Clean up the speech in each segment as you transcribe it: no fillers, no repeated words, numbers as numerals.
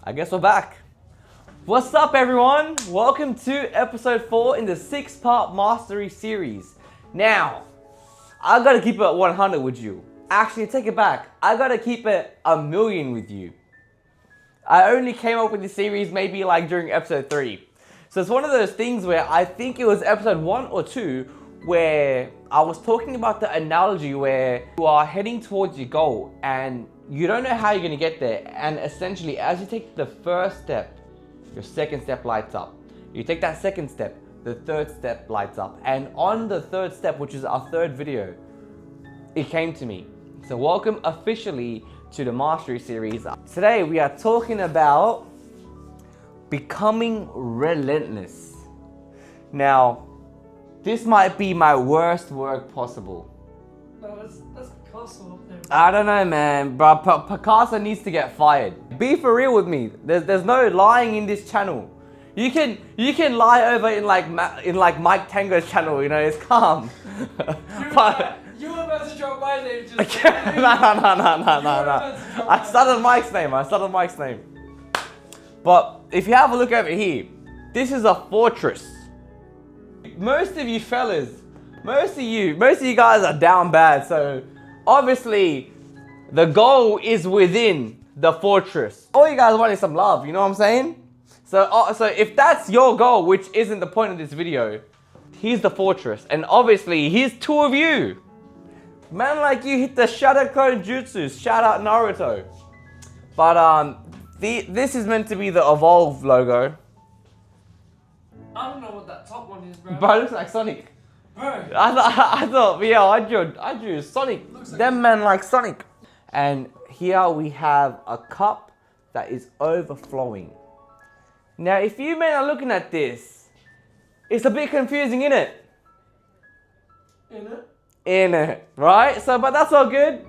I guess we're back. What's up, everyone? Welcome to episode 4 in the 6-part mastery series. Now, I gotta keep it at 100 with you. Actually, take it back. I gotta keep it a million with you. I only came up with this series maybe like during episode 3. So it's one of those things where I think it was episode 1 or 2 where I was talking about the analogy where you are heading towards your goal and you don't know how you're gonna get there. And essentially, as you take the first step, your second step lights up. You take that second step, the third step lights up. And on the third step, which is our third video, it came to me. So welcome officially to the Mastery Series. Today we are talking about becoming relentless. Now, this might be my worst work possible. No, that's Picasso up there. I don't know, man, bro. Picasso needs to get fired. Be for real with me. There's no lying in this channel. You can lie over in like Mike Tango's channel. You know, it's calm. You were about to drop my name just. No. I started Mike's name. But if you have a look over here, this is a fortress. Most of you fellas, most of you guys are down bad. So obviously, the goal is within the fortress. All you guys want is some love. You know what I'm saying? So if that's your goal, which isn't the point of this video, here's the fortress, and obviously here's 2 of you. Man like you hit the Shadow Clone Jutsu. Shout out Naruto. But this is meant to be the Evolve logo. I don't know what that top one is, bro. Bro, it looks like Sonic. Bro. I thought, yeah, I drew Sonic. Looks Them man like Sonic. And here we have a cup that is overflowing. Now, if you men are looking at this, it's a bit confusing, innit? In it, right? So, but that's all good.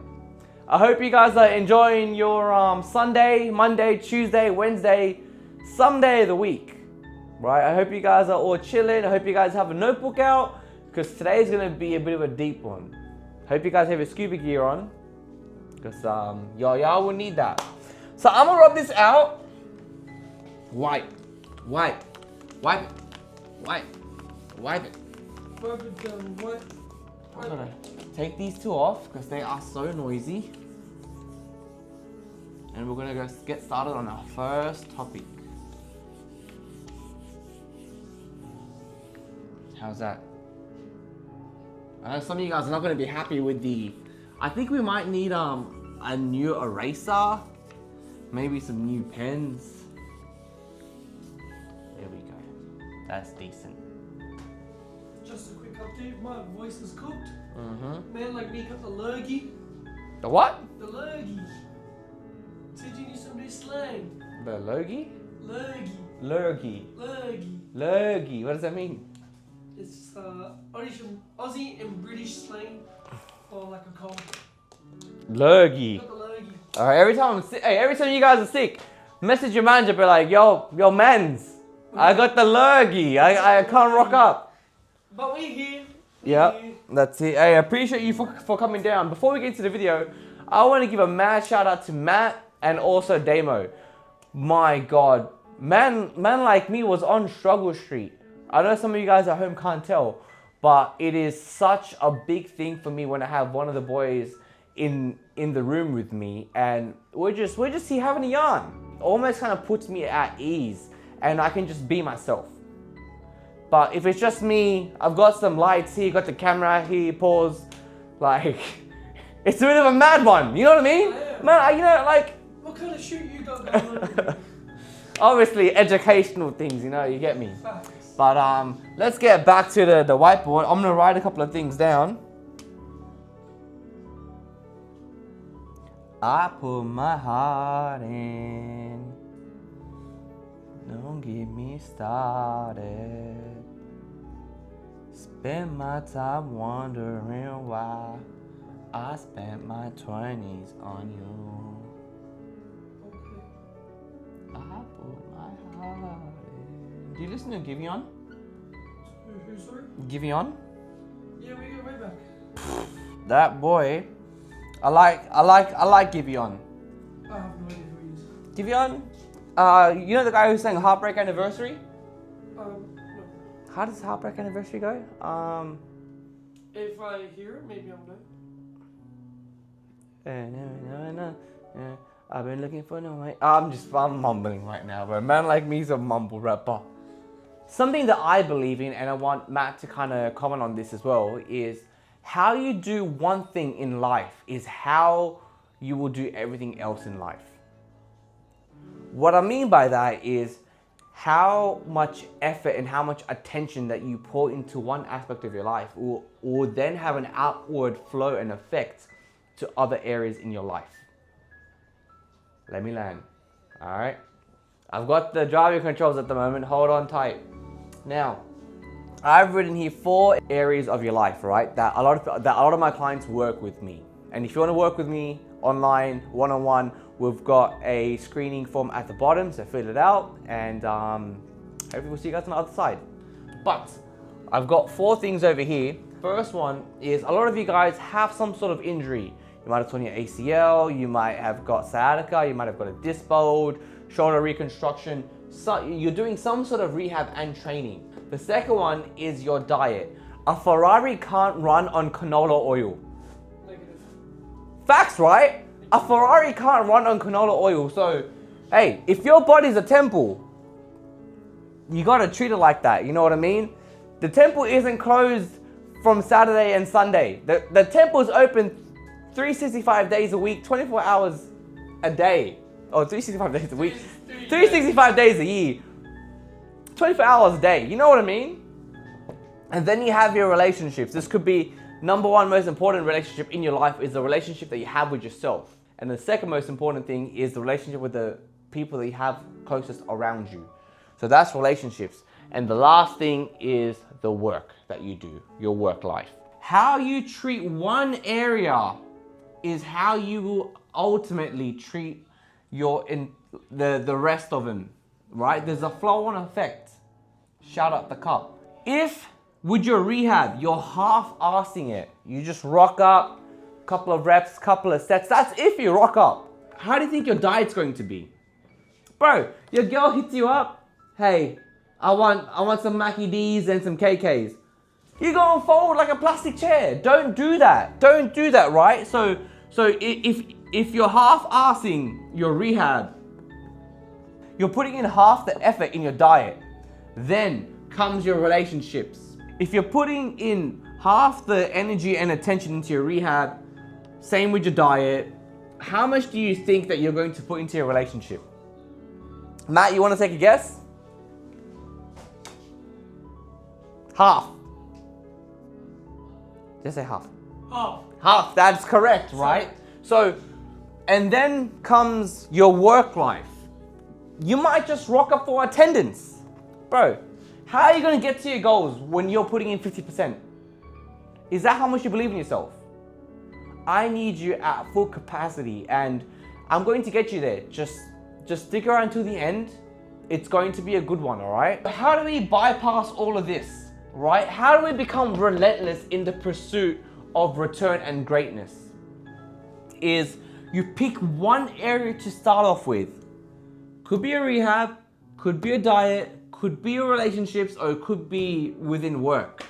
I hope you guys are enjoying your Sunday, Monday, Tuesday, Wednesday, some day of the week, right? I hope you guys are all chilling. I hope you guys have a notebook out because today's gonna be a bit of a deep one. Hope you guys have your scuba gear on because y'all will need that. So I'm gonna rub this out. Wipe it. I'm gonna take these 2 off because they are so noisy. And we're gonna go get started on our first topic. How's that? I know some of you guys are not gonna be happy with I think we might need a new eraser, maybe some new pens. There we go. That's decent. Just a quick update. My voice is cooked. Mm-hmm. Man like me got the lurgy. The what? The lurgy. Teaching you some new slang. The logie? Lurgy. Lurgy. Lurgy. Lurgy. What does that mean? It's Aussie and British slang for like a cold. Lurgy. Got the lurgy. All right. Every time you guys are sick, message your manager. Be like, yo, mans, I got the lurgy. I can't rock up. But we're here. Yeah, that's it. Hey, I appreciate you for coming down. Before we get into the video, I want to give a mad shout out to Matt and also Damo. My God, man like me was on Struggle Street. I know some of you guys at home can't tell, but it is such a big thing for me when I have one of the boys in the room with me, and we're just here having a yarn. Almost kind of puts me at ease, and I can just be myself. But if it's just me, I've got some lights here, got the camera here, pause, like, it's a bit of a mad one, you know what I mean? Yeah. Man, What kind of shoot you got going on? obviously educational things, you get me? Facts. But let's get back to the whiteboard. I'm gonna write a couple of things down. I put my heart in. Don't get me started. Spend my time wondering why I spent my 20s on you. Okay. I put my heart in. Do you listen to Giveon? Who, sorry? Giveon? Yeah, we go way back. That boy. I like Giveon. I have no idea who he is. Giveon, You know the guy who's saying Heartbreak Anniversary? No. How does Heartbreak Anniversary go? If I hear it, maybe I'm good. I've been looking for no way. I'm mumbling right now, but a man like me is a mumble rapper. Something that I believe in, and I want Matt to kind of comment on this as well, is how you do one thing in life is how you will do everything else in life. What I mean by that is how much effort and how much attention that you pour into one aspect of your life will then have an outward flow and effect to other areas in your life. Let me land. All right. I've got the driving controls at the moment. Hold on tight. Now, I've written here 4 areas of your life, right? That a lot of my clients work with me. And if you want to work with me online, one-on-one, we've got a screening form at the bottom, so fill it out, and hopefully we'll see you guys on the other side. But I've got 4 things over here. First one is a lot of you guys have some sort of injury. You might have torn your ACL, you might have got sciatica, you might have got a disc bulge, shoulder reconstruction. So you're doing some sort of rehab and training. The second one is your diet. A Ferrari can't run on canola oil. Negative. Facts, right? A Ferrari can't run on canola oil. So, hey, if your body's a temple, you gotta treat it like that. You know what I mean? The temple isn't closed from Saturday and Sunday. The temple is open 365 days a week, 24 hours a day. Or 365 days a week. 365 days a year. 24 hours a day. You know what I mean? And then you have your relationships. This could be number one most important relationship in your life is the relationship that you have with yourself. And the second most important thing is the relationship with the people that you have closest around you. So that's relationships. And the last thing is the work that you do, your work life. How you treat one area is how you will ultimately treat the rest of them, right? There's a flow-on effect. Shout out the cup. If with your rehab, you're half-assing it, you just rock up, couple of reps, couple of sets, that's if you rock up. How do you think your diet's going to be? Bro, your girl hits you up, hey, I want some Mackie D's and some KKs. You're going forward like a plastic chair. Don't do that. Don't do that, right? So if you're half-assing your rehab, you're putting in half the effort in your diet, then comes your relationships. If you're putting in half the energy and attention into your rehab, same with your diet, how much do you think that you're going to put into your relationship? Matt, you want to take a guess? Half. Just say half. Half, that's correct, right? So, and then comes your work life. You might just rock up for attendance. Bro, how are you going to get to your goals when you're putting in 50%? Is that how much you believe in yourself? I need you at full capacity and I'm going to get you there. Just stick around to the end. It's going to be a good one, all right? How do we bypass all of this, right? How do we become relentless in the pursuit of return and greatness? Is you pick one area to start off with. Could be a rehab, could be a diet, could be your relationships, or it could be within work.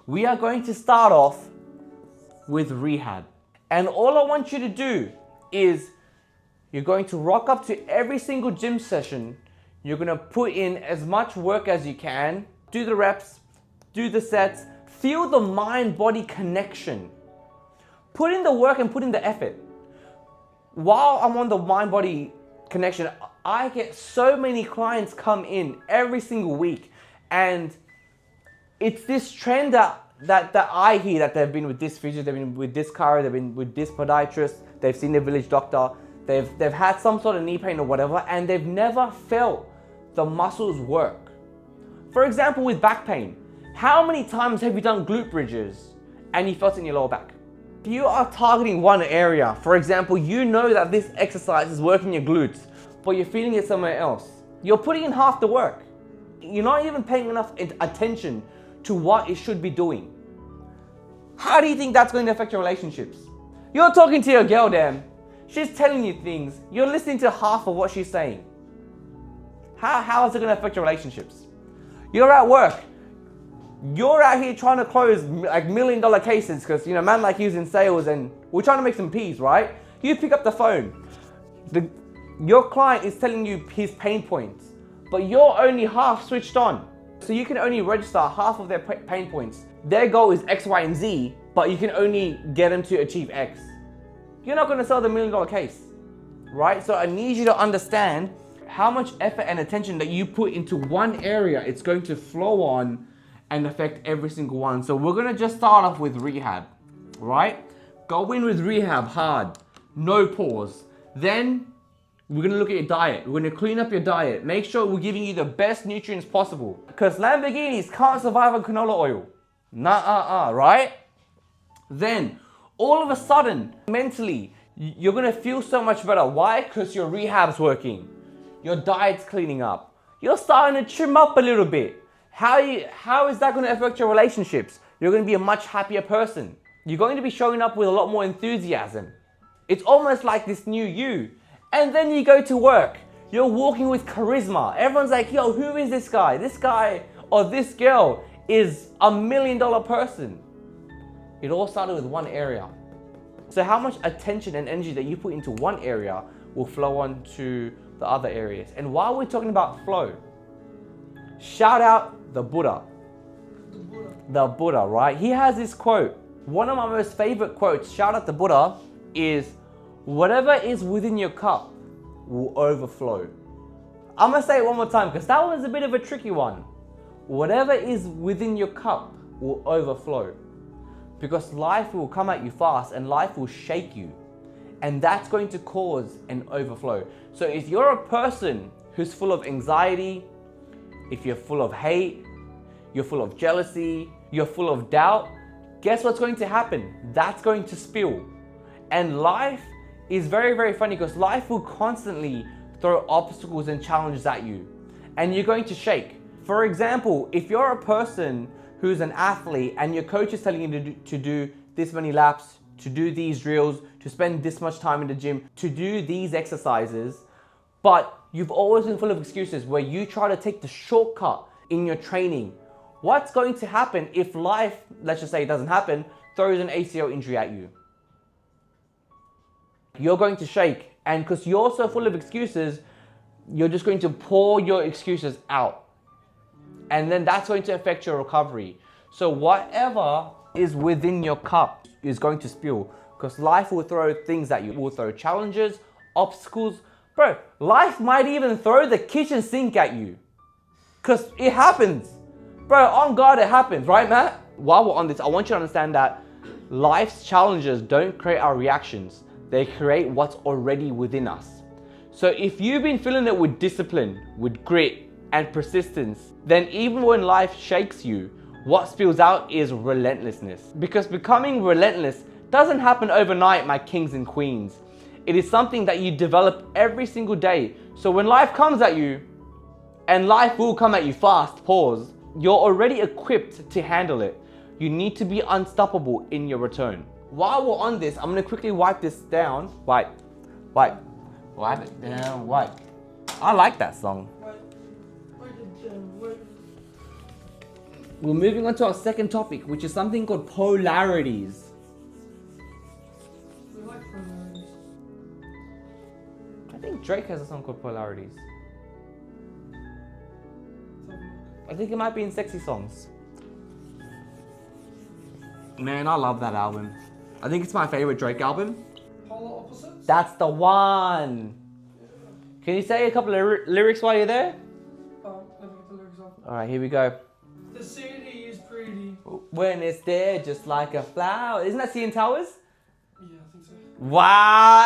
We are going to start off with rehab. And all I want you to do is you're going to rock up to every single gym session. You're going to put in as much work as you can, do the reps, do the sets, feel the mind-body connection. Put in the work and put in the effort. While I'm on the mind-body connection, I get so many clients come in every single week, and it's this trend that I hear that they've been with this physio, they've been with this chiro, they've been with this podiatrist, they've seen their village doctor, they've had some sort of knee pain or whatever, and they've never felt the muscles work. For example, with back pain, how many times have you done glute bridges and you felt it in your lower back? If you are targeting one area, for example, you know that this exercise is working your glutes, but you're feeling it somewhere else. You're putting in half the work. You're not even paying enough attention to what it should be doing. How do you think that's going to affect your relationships? You're talking to your girl, damn. She's telling you things. You're listening to half of what she's saying. How is it going to affect your relationships? You're at work. You're out here trying to close like $1 million cases because, you know, man like he's in sales and we're trying to make some peas, right? You pick up the phone. Your client is telling you his pain points, but you're only half switched on. So you can only register half of their pain points. Their goal is X, Y, and Z, but you can only get them to achieve X. You're not going to sell the $1 million case, right? So I need you to understand how much effort and attention that you put into one area, it's going to flow on and affect every single one. So we're gonna just start off with rehab, right? Go in with rehab hard, no pause. Then we're gonna look at your diet. We're gonna clean up your diet. Make sure we're giving you the best nutrients possible. Because Lamborghinis can't survive on canola oil. Right? Then, all of a sudden, mentally, you're gonna feel so much better. Why? Because your rehab's working. Your diet's cleaning up. You're starting to trim up a little bit. How is that going to affect your relationships? You're going to be a much happier person. You're going to be showing up with a lot more enthusiasm. It's almost like this new you. And then you go to work. You're walking with charisma. Everyone's like, yo, who is this guy? This guy or this girl is $1 million person. It all started with one area. So how much attention and energy that you put into one area will flow on to the other areas. And while we're talking about flow, shout out the Buddha. The Buddha, right? He has this quote. One of my most favorite quotes, shout out the Buddha, is whatever is within your cup will overflow. I'm gonna say it one more time because that one's a bit of a tricky one. Whatever is within your cup will overflow. Because life will come at you fast and life will shake you. And that's going to cause an overflow. So if you're a person who's full of anxiety, if you're full of hate, you're full of jealousy, you're full of doubt, guess what's going to happen? That's going to spill. And life is very, very funny because life will constantly throw obstacles and challenges at you. And you're going to shake. For example, if you're a person who's an athlete and your coach is telling you to do this many laps, to do these drills, to spend this much time in the gym, to do these exercises, but you've always been full of excuses where you try to take the shortcut in your training. What's going to happen if life, let's just say it doesn't happen, throws an ACL injury at you? You're going to shake. And because you're so full of excuses, you're just going to pour your excuses out. And then that's going to affect your recovery. So whatever is within your cup is going to spill because life will throw things at you. It will throw challenges, obstacles. Bro, life might even throw the kitchen sink at you because it happens. Bro, on God, it happens, right, Matt? While we're on this, I want you to understand that life's challenges don't create our reactions. They create what's already within us. So if you've been filling it with discipline, with grit and persistence, then even when life shakes you, what spills out is relentlessness. Because becoming relentless doesn't happen overnight, my kings and queens. It is something that you develop every single day. So when life comes at you, and life will come at you fast, pause, you're already equipped to handle it. You need to be unstoppable in your return. While we're on this, I'm gonna quickly wipe this down. Wipe it down, wipe. I like that song. We're moving on to our second topic, which is something called polarities. We like polarities. I think Drake has a song called Polarities. I think it might be in Sexy Songs. Man, I love that album. I think it's my favorite Drake album. Polar opposites? That's the one. Can you say a couple of lyrics while you're there? Oh, let me get the lyrics off. Alright, here we go. The city is pretty. When it's there, just like a flower. Isn't that CN Towers? Yeah, I think so. Wow,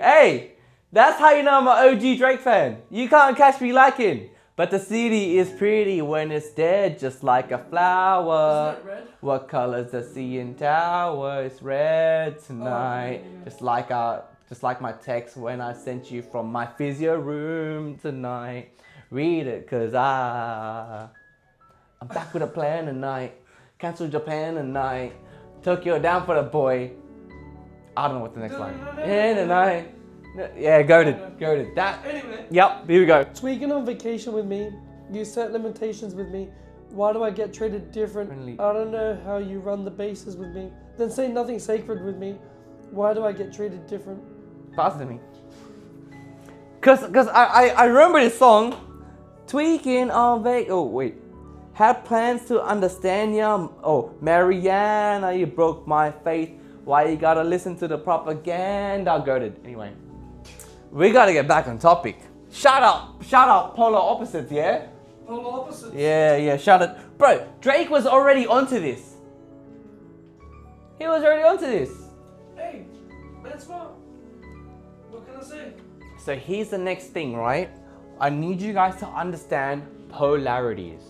hey, that's how you know I'm an OG Drake fan. You can't catch me lacking. But the city is pretty when it's dead, just like a flower. Isn't that red? What color's the CN Tower? It's red tonight. Oh, yeah. Just like my text when I sent you from my physio room tonight. Read it, cause I'm back with a plan tonight. Cancel Japan tonight. Tokyo down for the boy. I don't know what the next line. In the night. Yeah, goated. That. Anyway. Yep, here we go. Tweaking on vacation with me. You set limitations with me. Why do I get treated different? Friendly. I don't know how you run the bases with me. Then say nothing sacred with me. Why do I get treated different? Pass it to me. Cause I remember this song. Tweaking on vacation. Oh wait. Had plans to understand ya. Oh, Mariana, you broke my faith. Why you gotta listen to the propaganda? Goated. Anyway. We gotta get back on topic. Shout out polar opposites, yeah? Polar opposites. Yeah, shout out. Bro, Drake was already onto this. He was already onto this. Hey, man smart. What can I say? So here's the next thing, right? I need you guys to understand polarities.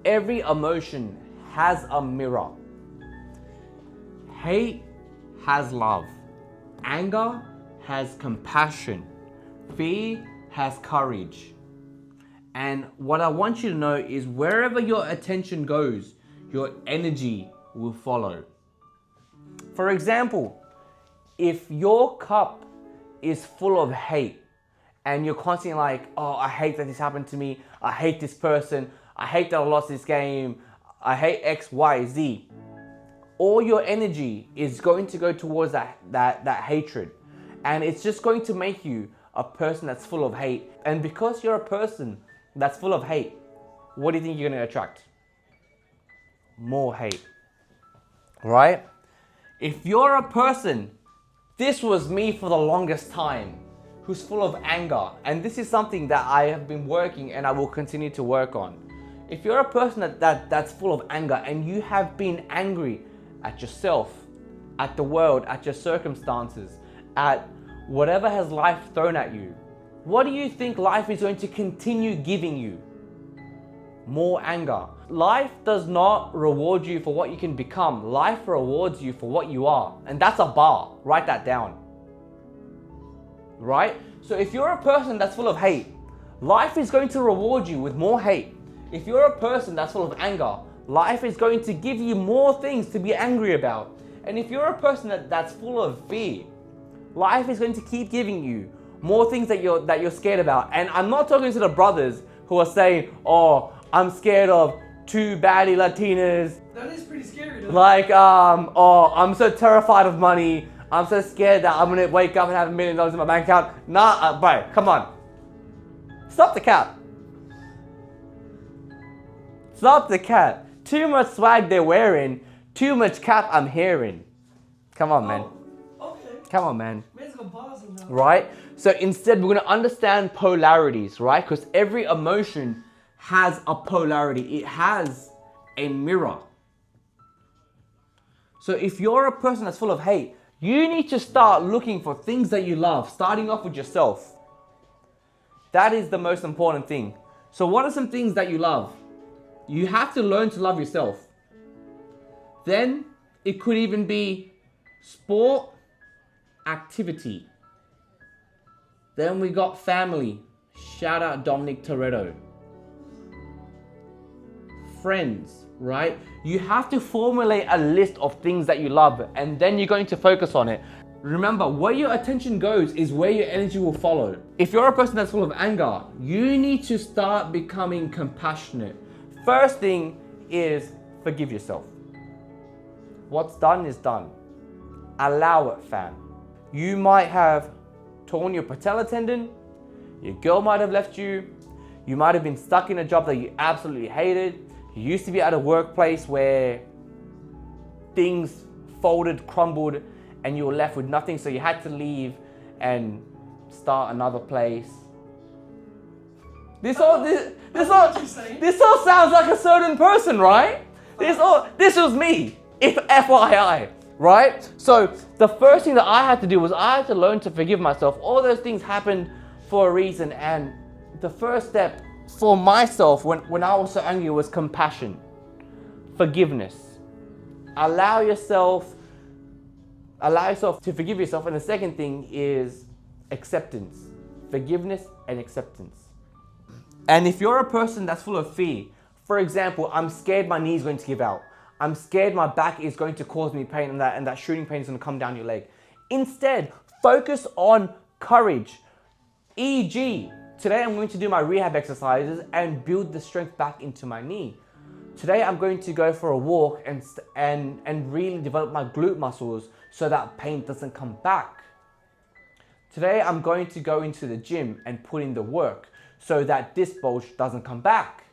Every emotion has a mirror. Hate has love. Anger has compassion. Fear has courage. And what I want you to know is wherever your attention goes, your energy will follow. For example, if your cup is full of hate and you're constantly like, oh, I hate that this happened to me. I hate this person. I hate that I lost this game. I hate X, Y, Z. All your energy is going to go towards that hatred. And it's just going to make you a person that's full of hate. And because you're a person that's full of hate, what do you think you're going to attract? More hate. Right? If you're a person, this was me for the longest time, who's full of anger. And this is something that I have been working and I will continue to work on. If you're a person that's full of anger and you have been angry at yourself, at the world, at your circumstances, at whatever has life thrown at you, what do you think life is going to continue giving you? More anger. Life does not reward you for what you can become. Life rewards you for what you are. And that's a bar. Write that down. Right? So if you're a person that's full of hate, life is going to reward you with more hate. If you're a person that's full of anger, life is going to give you more things to be angry about. And if you're a person that's full of fear, life is going to keep giving you more things that you're scared about. And I'm not talking to the brothers who are saying, oh, I'm scared of two baddie Latinas. That is pretty scary, though. Like, oh, I'm so terrified of money. I'm so scared that I'm gonna wake up and have $1 million in my bank account. Nah, bro, come on. Stop the cap. Stop the cap. Too much swag they're wearing. Too much cap I'm hearing. Come on, man. Okay. Come on, man. Man's got bars in there. Right? So instead, we're gonna understand polarities, right? Because every emotion has a polarity. It has a mirror. So if you're a person that's full of hate, you need to start looking for things that you love, starting off with yourself. That is the most important thing. So what are some things that you love? You have to learn to love yourself. Then it could even be sport, activity. Then we got family. Shout out Dominic Toretto. Friends, right? You have to formulate a list of things that you love and then you're going to focus on it. Remember, where your attention goes is where your energy will follow. If you're a person that's full of anger, you need to start becoming compassionate. First thing is forgive yourself. What's done is done. Allow it, fam. You might have torn your patella tendon, your girl might have left you, you might have been stuck in a job that you absolutely hated, you used to be at a workplace where things folded, crumbled, and you were left with nothing, so you had to leave and start another place. This all sounds like a certain person, right? This was me, if FYI, right? So the first thing that I had to do was I had to learn to forgive myself. All those things happened for a reason, and the first step for myself when I was so angry was compassion, forgiveness. Allow yourself to forgive yourself. And the second thing is acceptance, forgiveness and acceptance. And if you're a person that's full of fear, for example, I'm scared my knee is going to give out. I'm scared my back is going to cause me pain and that shooting pain is going to come down your leg. Instead, focus on courage. E.g., today I'm going to do my rehab exercises and build the strength back into my knee. Today I'm going to go for a walk and really develop my glute muscles so that pain doesn't come back. Today I'm going to go into the gym and put in the work so that disc bulge doesn't come back.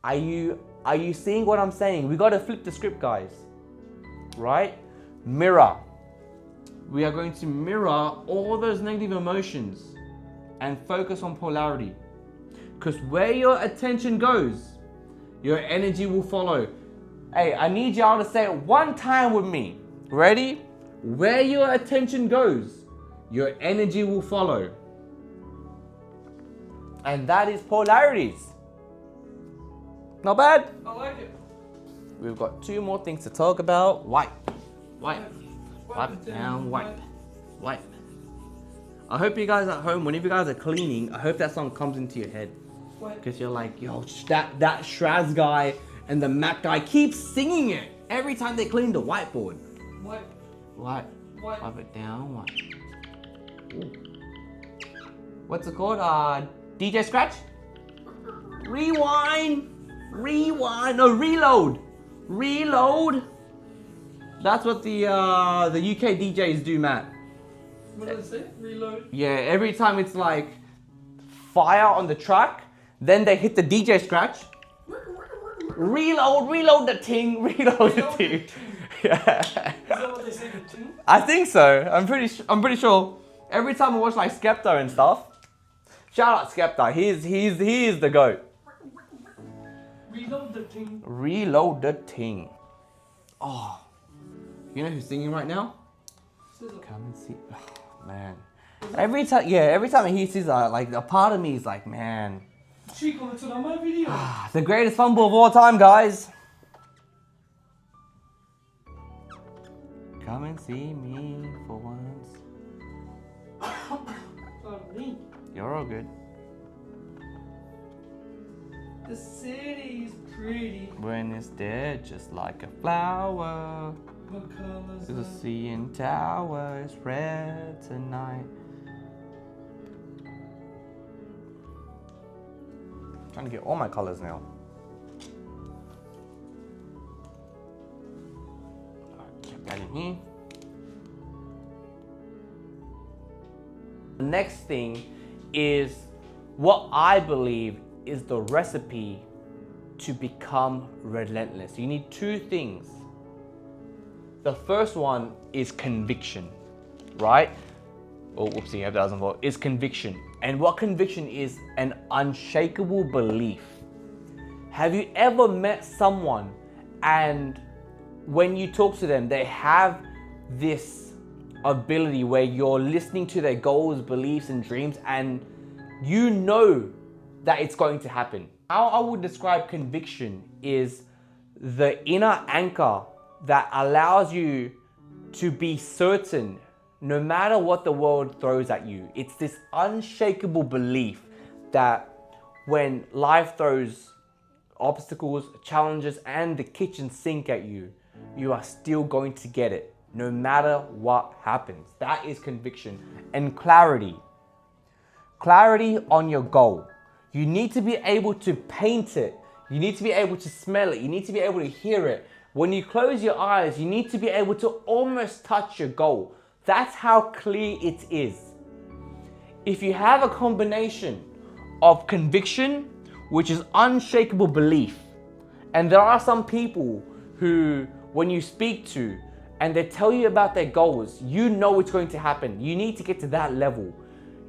Are you seeing what I'm saying? We got to flip the script, guys. Right? Mirror. We are going to mirror all those negative emotions and focus on polarity. Because where your attention goes, your energy will follow. Hey, I need y'all to say it one time with me. Ready? Where your attention goes, your energy will follow. And that is polarities. Not bad? I like it. We've got 2 more things to talk about. Wipe. Wipe. Wipe it down. Wipe. Wipe. I hope you guys at home, whenever you guys are cleaning, I hope that song comes into your head. Because you're like, yo, that Shraz guy and the Mac guy keep singing it every time they clean the whiteboard. Wipe. Wipe. Wipe. Wipe it down. Wipe. Ooh. What's it called? DJ Scratch? Rewind. Rewind. No, reload. Reload. That's what the UK DJs do, Matt. What does it say? Reload. Yeah, every time it's like fire on the track, then they hit the DJ scratch. Reload the ting, reload the ting. Yeah. Is that what they say? The ting? I think so. I'm pretty sure. Every time I watch like Skepta and stuff. Shout out Skepta. He is the GOAT. Reload the ting. Reload the ting. Oh, you know who's singing right now? Scissor. Come and see. Oh, man. Every time I hear SZA, like a part of me is like, man. She commented on my video. The greatest fumble of all time, guys. Come and see me for once. Pardon me. You're all good. The city is pretty. When it's dead, just like a flower. What colors The are CN Tower is red tonight. Trying to get all my colors now. Keep that in here. The next thing is what I believe is the recipe to become relentless. You need 2 things. The first one is conviction, right? Oh, whoopsie, I hope that doesn't work. Is conviction. And what conviction is? An unshakable belief. Have you ever met someone and when you talk to them, they have this ability where you're listening to their goals, beliefs, and dreams, and you know that it's going to happen? How I would describe conviction is the inner anchor that allows you to be certain no matter what the world throws at you. It's this unshakable belief that when life throws obstacles, challenges, and the kitchen sink at you, you are still going to get it no matter what happens. That is conviction. And clarity. Clarity on your goal. You need to be able to paint it. You need to be able to smell it. You need to be able to hear it. When you close your eyes, you need to be able to almost touch your goal. That's how clear it is. If you have a combination of conviction, which is unshakable belief, and there are some people who, when you speak to and they tell you about their goals, you know it's going to happen. You need to get to that level.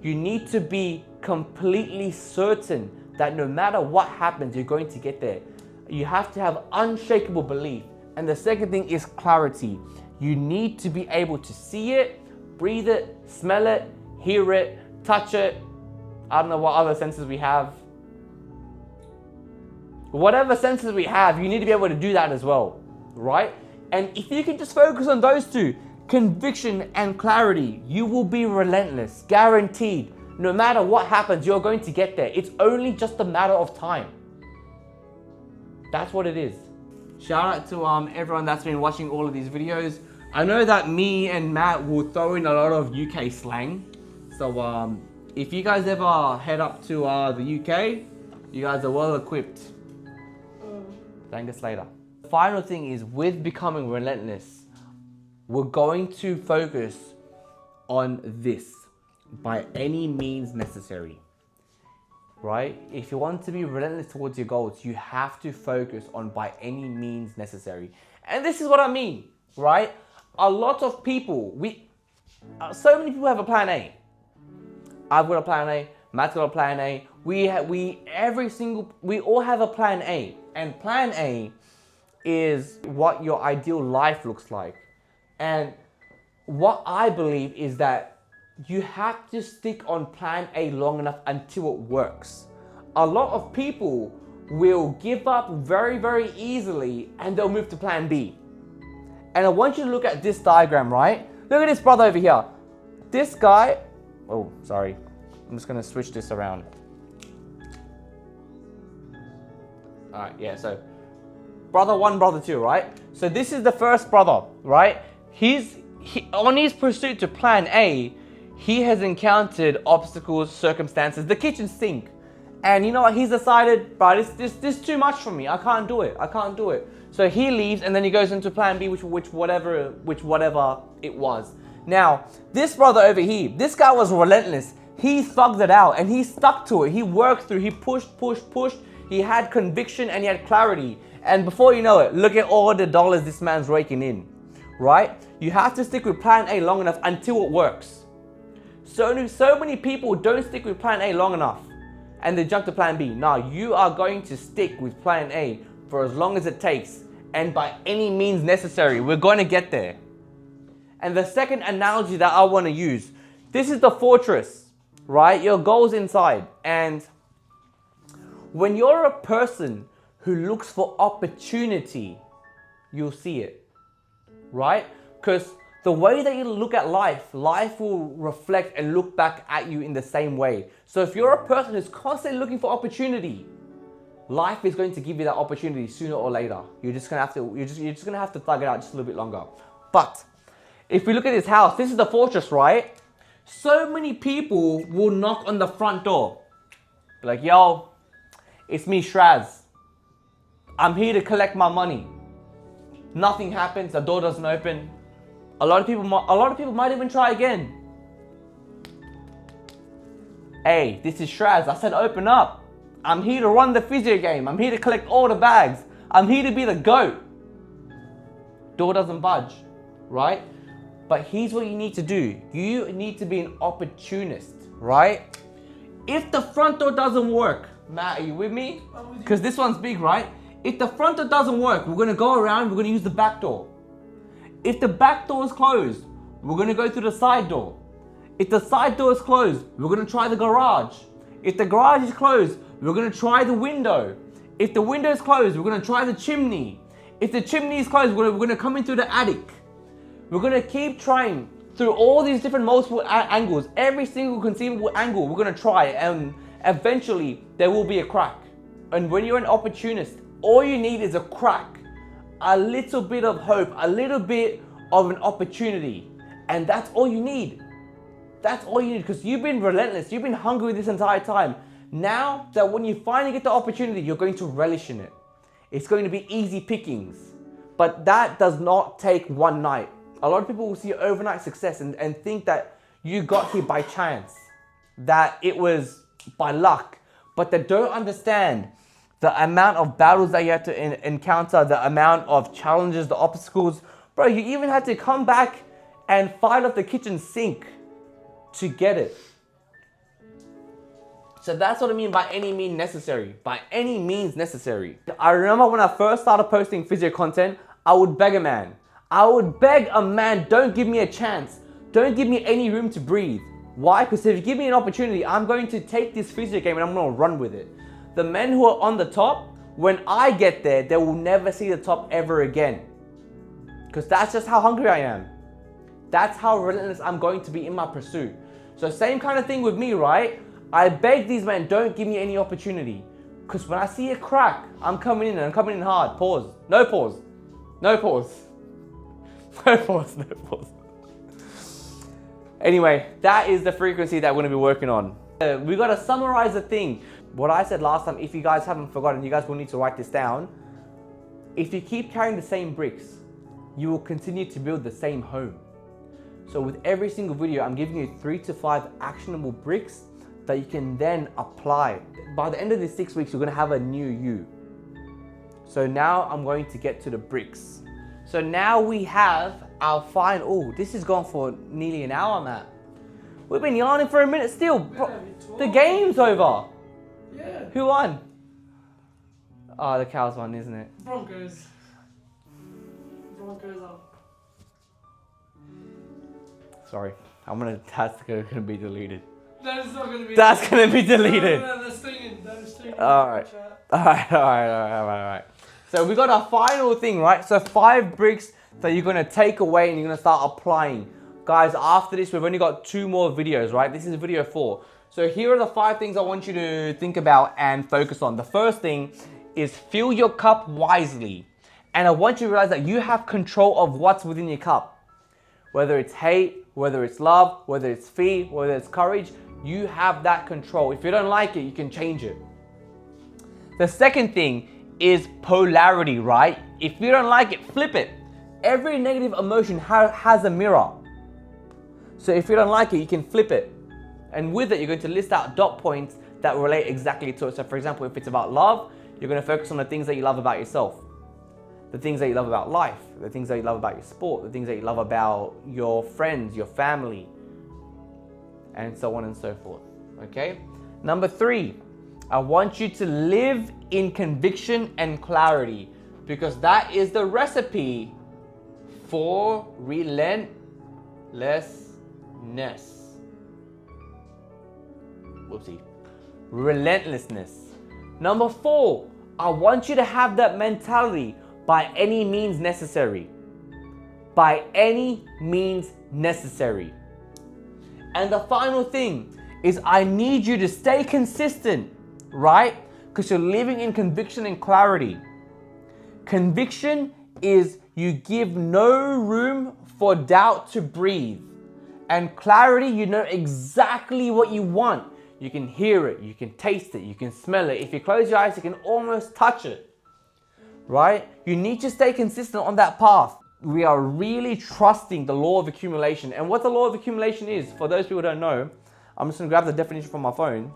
You need to be completely certain that no matter what happens, you're going to get there. You have to have unshakable belief. And the second thing is clarity. You need to be able to see it, breathe it, smell it, hear it, touch it. I don't know what other senses we have. Whatever senses we have, you need to be able to do that as well, right? And if you can just focus on those 2, conviction and clarity, you will be relentless, guaranteed. No matter what happens, you're going to get there. It's only just a matter of time. That's what it is. Shout out to everyone that's been watching all of these videos. I know that me and Matt will throw in a lot of UK slang. So if you guys ever head up to the UK, you guys are well equipped. Thank us later. The final thing is, with becoming relentless, we're going to focus on this: by any means necessary. Right? If you want to be relentless towards your goals, you have to focus on by any means necessary. And this is what I mean, right? A lot of people, so many people have a plan A. I've got a plan A, Matt's got a plan A. We all have a plan A. And plan A is what your ideal life looks like. And what I believe is that you have to stick on plan A long enough until it works. A lot of people will give up very, very easily and they'll move to plan B. And I want you to look at this diagram, right? Look at this brother over here. This guy, oh, sorry. I'm just gonna switch this around. All right, yeah, so brother one, brother two, right? So this is the first brother, right? On his pursuit to plan A, he has encountered obstacles, circumstances, the kitchen sink. And you know what, he's decided, bro, this is too much for me. I can't do it. So he leaves and then he goes into plan B, which whatever it was. Now, this brother over here, this guy was relentless. He thugged it out and he stuck to it. He worked through, he pushed. He had conviction and he had clarity. And before you know it, look at all the dollars this man's raking in, right? You have to stick with plan A long enough until it works. So many people don't stick with plan A long enough and they jump to plan B. No, you are going to stick with plan A for as long as it takes and by any means necessary. We're going to get there. And the second analogy that I want to use, this is the fortress, right? Your goal's inside. And when you're a person who looks for opportunity, you'll see it, right? Because the way that you look at life will reflect and look back at you in the same way. So if you're a person who's constantly looking for opportunity, life is going to give you that opportunity sooner or later. You're just gonna have to thug it out just a little bit longer. But if we look at this house, this is the fortress, right? So many people will knock on the front door. Be like, yo, it's me, Shraz. I'm here to collect my money. Nothing happens, the door doesn't open. A lot of people might even try again. Hey, this is Shraz. I said open up. I'm here to run the physio game. I'm here to collect all the bags. I'm here to be the GOAT. Door doesn't budge, right? But here's what you need to do. You need to be an opportunist, right? If the front door doesn't work, Matt, are you with me? Because this one's big, right? If the front door doesn't work, we're gonna go around, we're gonna use the back door. If the back door is closed, we're gonna go through the side door. If the side door is closed, we're gonna try the garage. If the garage is closed, we're gonna try the window. If the window is closed, we're gonna try the chimney. If the chimney is closed, we're gonna come in through the attic. We're gonna keep trying through all these different multiple angles. Every single conceivable angle we're gonna try, and eventually there will be a crack. And when you're an opportunist, all you need is a crack, a little bit of hope, a little bit of an opportunity. And that's all you need. That's all you need, because you've been relentless. You've been hungry this entire time. Now that when you finally get the opportunity, you're going to relish in it. It's going to be easy pickings. But that does not take one night. A lot of people will see overnight success and think that you got here by chance, that it was by luck, but they don't understand the amount of battles that you had to encounter, the amount of challenges, the obstacles. Bro, you even had to come back and fight off the kitchen sink to get it. So that's what I mean by any means necessary. By any means necessary. I remember when I first started posting physio content, I would beg a man. I would beg a man, don't give me a chance. Don't give me any room to breathe. Why? Because if you give me an opportunity, I'm going to take this physio game and I'm going to run with it. The men who are on the top, when I get there, they will never see the top ever again. Because that's just how hungry I am. That's how relentless I'm going to be in my pursuit. So same kind of thing with me, right? I beg these men, don't give me any opportunity. Because when I see a crack, I'm coming in and I'm coming in hard. Pause. No pause. No pause. No pause. No pause. Anyway, that is the frequency that we're going to be working on. We gotta summarize the thing. What I said last time, if you guys haven't forgotten, you guys will need to write this down. If you keep carrying the same bricks, you will continue to build the same home. So with every single video, I'm giving you 3 to 5 actionable bricks that you can then apply. By the end of these 6 weeks, you're gonna have a new you. So now I'm going to get to the bricks. So now we have our final, oh, this has gone for nearly an hour, Matt. We've been yarning for a minute still. The game's over. Yeah. Who won? Oh, the Cows won, isn't it? Broncos. Broncos up. Sorry, that's gonna be deleted. That is not going to be. That's gonna be deleted. No, that's staying. That is staying. Alright. Alright. So we got our final thing, right? So 5 bricks that you're gonna take away and you're gonna start applying. Guys, after this, we've only got 2 more videos, right? This is video 4. So here are the 5 things I want you to think about and focus on. The first thing is fill your cup wisely. And I want you to realize that you have control of what's within your cup. Whether it's hate, whether it's love, whether it's fear, whether it's courage, you have that control. If you don't like it, you can change it. The second thing is polarity, right? If you don't like it, flip it. Every negative emotion has a mirror. So if you don't like it, you can flip it. And with it, you're going to list out dot points that relate exactly to it. So for example, if it's about love, you're going to focus on the things that you love about yourself. The things that you love about life, the things that you love about your sport, the things that you love about your friends, your family, and so on and so forth, okay? Number 3, I want you to live in conviction and clarity because that is the recipe for relentlessness. Whoopsie. Relentlessness. Number 4, I want you to have that mentality by any means necessary. By any means necessary. And the final thing is I need you to stay consistent, right? Because you're living in conviction and clarity. Conviction is you give no room for doubt to breathe. And clarity, you know exactly what you want. You can hear it, you can taste it, you can smell it. If you close your eyes, you can almost touch it, right? You need to stay consistent on that path. We are really trusting the law of accumulation. And what the law of accumulation is, for those people who don't know, I'm just gonna grab the definition from my phone.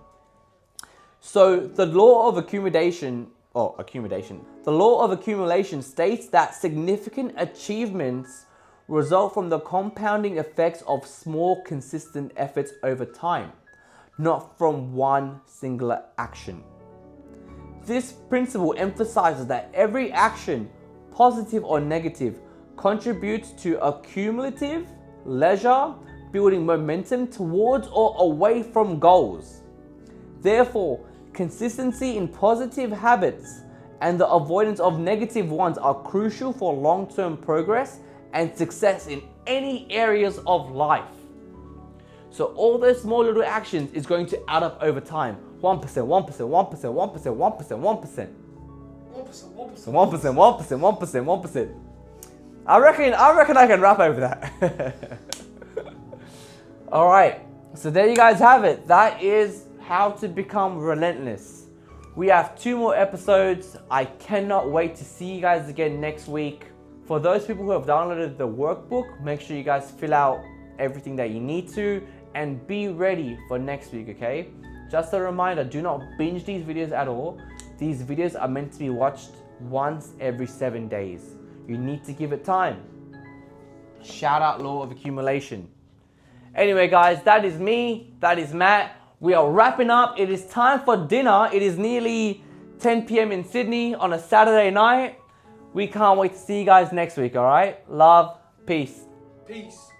So the law of accumulation, the law of accumulation states that significant achievements result from the compounding effects of small, consistent efforts over time, not from one singular action. This principle emphasizes that every action, positive or negative, contributes to a cumulative leisure, building momentum towards or away from goals. Therefore, consistency in positive habits and the avoidance of negative ones are crucial for long-term progress and success in any areas of life. So all those small little actions is going to add up over time. 1%, 1%, 1%, 1%, 1%, 1%. 1%. I reckon I can rap over that. All right, so there you guys have it. That is how to become relentless. We have 2 more episodes. I cannot wait to see you guys again next week. For those people who have downloaded the workbook, make sure you guys fill out everything that you need to and be ready for next week, okay? Just a reminder, do not binge these videos at all. These videos are meant to be watched once every 7 days. You need to give it time. Shout out law of accumulation. Anyway, guys, that is me. That is Matt. We are wrapping up. It is time for dinner. It is nearly 10 p.m. in Sydney on a Saturday night. We can't wait to see you guys next week, all right? Love, peace. Peace.